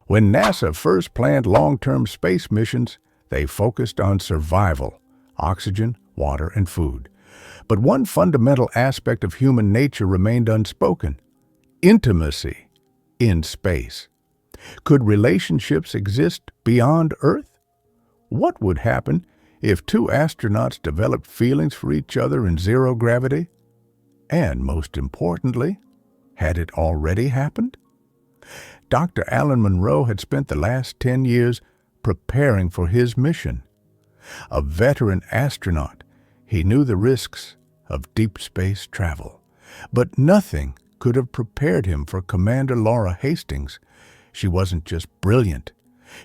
When NASA first planned long-term space missions, they focused on survival, oxygen, water, and food. But one fundamental aspect of human nature remained unspoken: intimacy in space. Could relationships exist beyond Earth? What would happen if two astronauts developed feelings for each other in zero gravity? And most importantly, had it already happened? Dr. Alan Monroe had spent the last 10 years preparing for his mission. A veteran astronaut, he knew the risks of deep space travel. But nothing could have prepared him for Commander Laura Hastings. She wasn't just brilliant.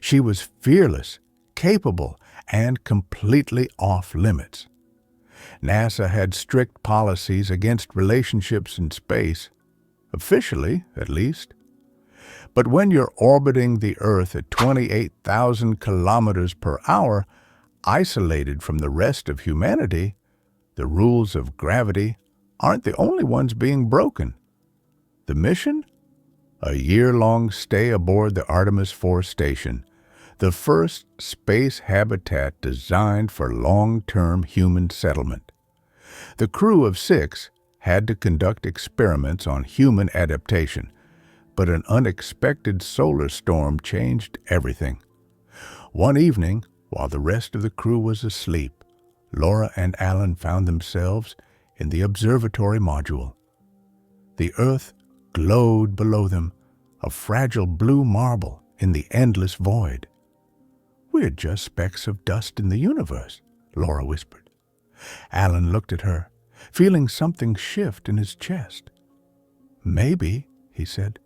She was fearless, capable, and completely off limits. NASA had strict policies against relationships in space, officially at least. But when you're orbiting the Earth at 28,000 kilometers per hour, isolated from the rest of humanity, the rules of gravity aren't the only ones being broken. The mission? A year-long stay aboard the Artemis 4 station, the first space habitat designed for long-term human settlement. The crew of 6 had to conduct experiments on human adaptation, but an unexpected solar storm changed everything. One evening, while the rest of the crew was asleep, Laura and Alan found themselves in the observatory module. The Earth glowed below them, a fragile blue marble in the endless void. "We're just specks of dust in the universe," Laura whispered. Alan looked at her, feeling something shift in his chest. "Maybe," he said,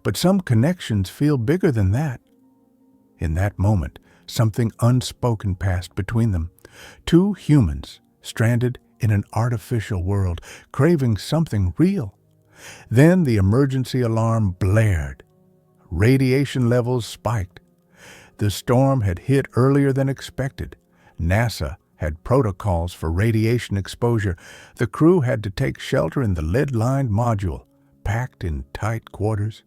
"but some connections feel bigger than that." In that moment, something unspoken passed between them. Two humans stranded in an artificial world, craving something real. Then the emergency alarm blared. Radiation levels spiked. The storm had hit earlier than expected. NASA had protocols for radiation exposure. The crew had to take shelter in the lead-lined module, packed in tight quarters.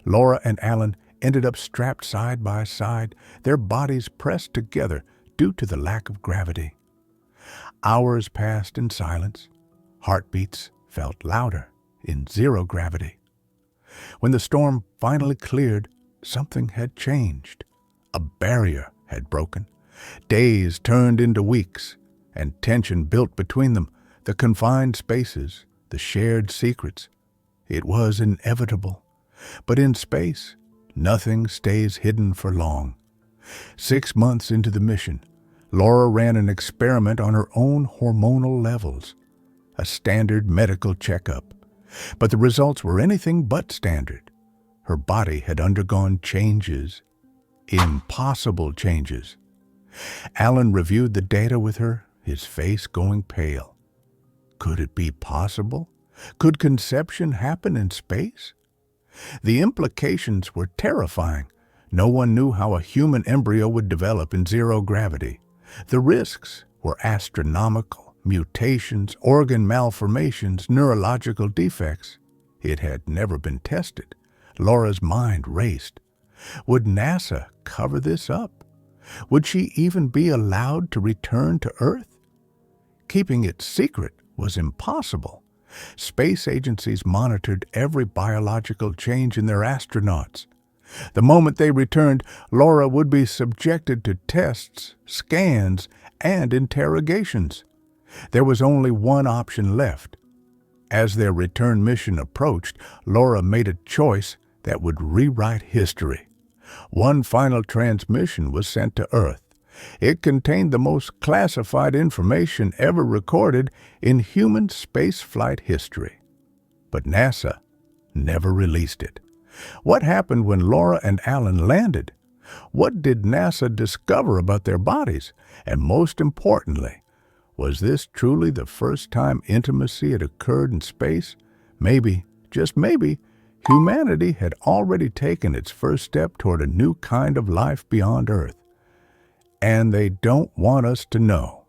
Laura and Alan ended up strapped side by side, their bodies pressed together due to the lack of gravity. Hours passed in silence. Heartbeats felt louder in zero gravity. When the storm finally cleared, something had changed. A barrier had broken. Days turned into weeks, and tension built between them, the confined spaces, the shared secrets. It was inevitable. But in space, nothing stays hidden for long. 6 months into the mission, Laura ran an experiment on her own hormonal levels, a standard medical checkup. But the results were anything but standard. Her body had undergone changes, impossible changes. Alan reviewed the data with her, his face going pale. Could it be possible? Could conception happen in space? The implications were terrifying. No one knew how a human embryo would develop in zero gravity. The risks were astronomical. Mutations, organ malformations, neurological defects. It had never been tested. Laura's mind raced. Would NASA cover this up? Would she even be allowed to return to Earth? Keeping it secret was impossible. Space agencies monitored every biological change in their astronauts. The moment they returned, Laura would be subjected to tests, scans, and interrogations. There was only one option left. As their return mission approached, Laura made a choice that would rewrite history. One final transmission was sent to Earth. It contained the most classified information ever recorded in human spaceflight history. But NASA never released it. What happened when Laura and Alan landed? What did NASA discover about their bodies? And most importantly, was this truly the first time intimacy had occurred in space? Maybe, just maybe, humanity had already taken its first step toward a new kind of life beyond Earth. And they don't want us to know.